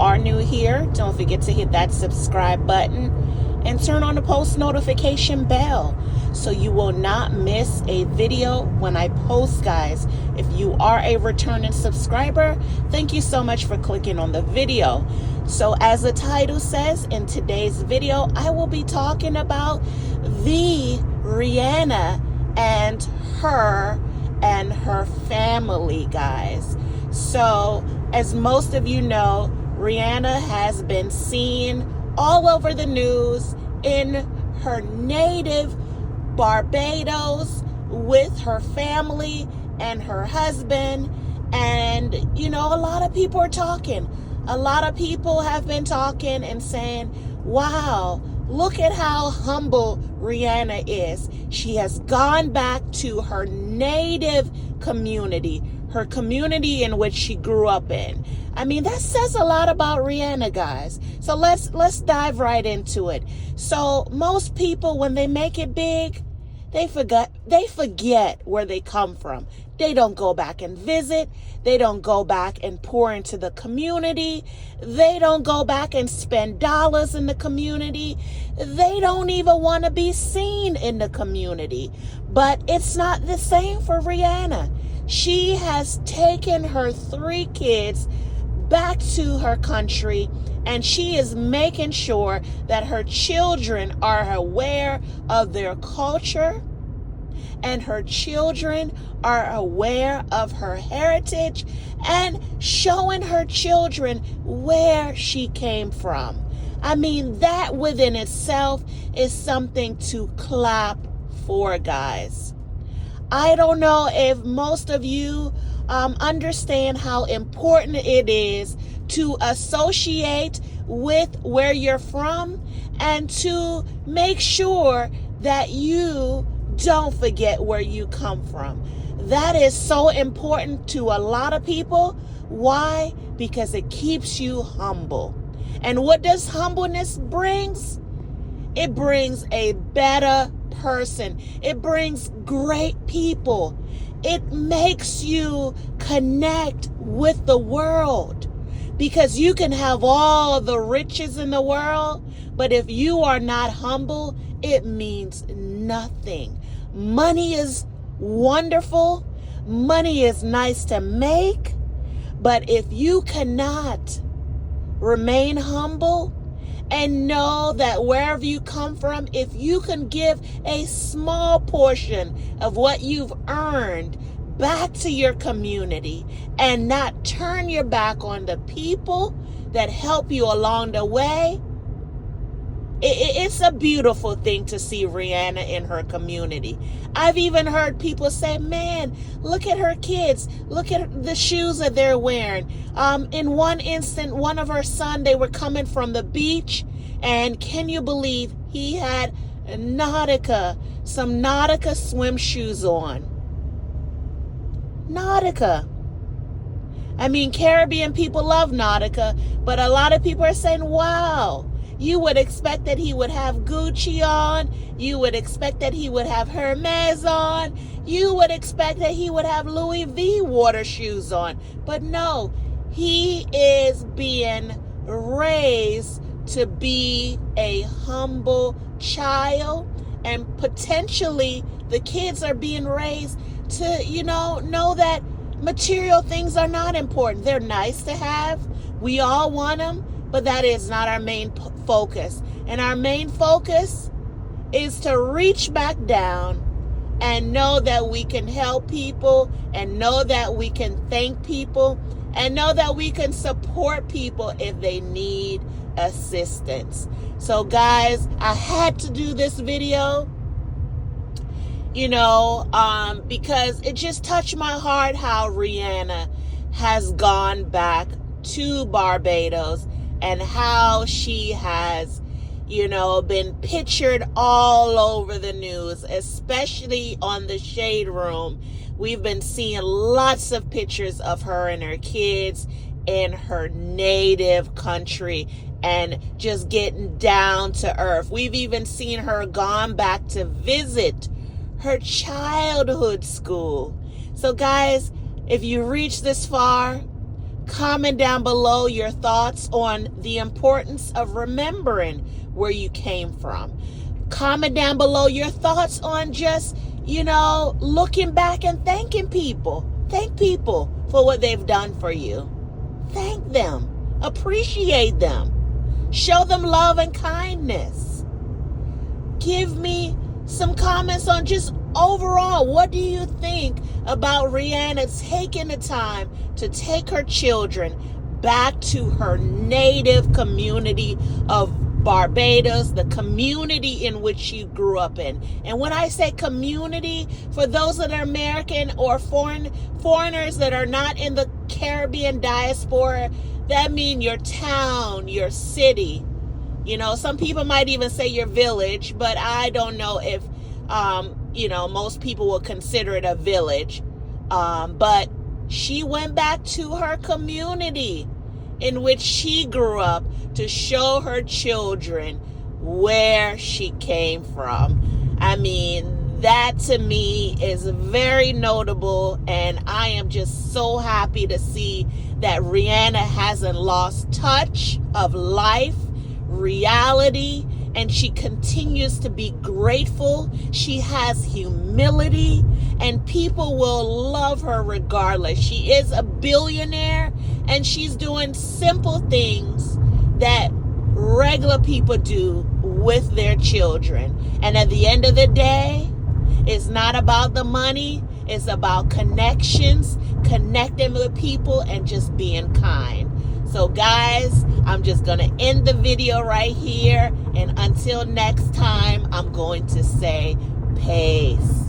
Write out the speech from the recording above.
are new here, don't forget to hit that subscribe button and turn on the post notification bell so you will not miss a video when I post, guys. If you are a returning subscriber, thank you so much for clicking on the video. So as the title says, in today's video, I will be talking about the Rihanna and her family, guys. So as most of you know, Rihanna has been seen all over the news in her native Barbados with her family and her husband. And, you know, a lot of people are talking. A lot of people have been talking and saying, wow, look at how humble Rihanna is. She has gone back to her native community, her community in which she grew up in. I mean, that says a lot about Rihanna, guys. So let's dive right into it. So most people, when they make it big, they forget where they come from. They don't go back and visit. They don't go back and pour into the community. They don't go back and spend dollars in the community. They don't even want to be seen in the community. But it's not the same for Rihanna. She has taken her 3 kids back to her country, and she is making sure that her children are aware of their culture, and her children are aware of her heritage, and showing her children where she came from. I mean, that within itself is something to clap for, guys. I don't know if most of you understand how important it is to associate with where you're from and to make sure that you don't forget where you come from. That is so important to a lot of people. Why? Because it keeps you humble. And what does humbleness brings? It brings a better person. It brings great people. It makes you connect with the world, because you can have all the riches in the world, but if you are not humble, it means nothing. Money is wonderful. Money is nice to make, but if you cannot remain humble and know that wherever you come from, if you can give a small portion of what you've earned back to your community and not turn your back on the people that help you along the way, it's a beautiful thing to see Rihanna in her community. I've even heard people say, man, look at her kids. Look at the shoes that they're wearing. In one instant, one of her son, they were coming from the beach, and can you believe he had some Nautica swim shoes on? Nautica. I mean, Caribbean people love Nautica, but a lot of people are saying, wow, you would expect that he would have Gucci on. You would expect that he would have Hermes on. You would expect that he would have Louis V water shoes on. But no, he is being raised to be a humble child, and potentially the kids are being raised to, know that material things are not important. They're nice to have. We all want them, but that is not our main focus. And our main focus is to reach back down and know that we can help people, and know that we can thank people, and know that we can support people if they need assistance. So guys, I had to do this video, because it just touched my heart how Rihanna has gone back to Barbados, and how she has, been pictured all over the news, especially on the Shade Room. We've been seeing lots of pictures of her and her kids in her native country and just getting down to earth. We've even seen her gone back to visit her childhood school. So guys, if you reach this far, Comment down below your thoughts on the importance of remembering where you came from. Comment down below your thoughts on just, looking back and thanking people. Thank people for what they've done for you. Thank them. Appreciate them. Show them love and kindness. Give me some comments on just overall, what do you think about Rihanna taking the time to take her children back to her native community of Barbados, the community in which she grew up in? And when I say community, for those that are American or foreigners that are not in the Caribbean diaspora, that means your town, your city. Some people might even say your village, but I don't know if, most people will consider it a village. But she went back to her community in which she grew up to show her children where she came from. I mean, that to me is very notable, and I am just so happy to see that Rihanna hasn't lost touch of life, reality, and she continues to be grateful. She has humility, and people will love her regardless. She is a billionaire, and she's doing simple things that regular people do with their children. And at the end of the day, it's not about the money. It's about connections, connecting with people, and just being kind. So guys, I'm just going to end the video right here. And until next time, I'm going to say peace.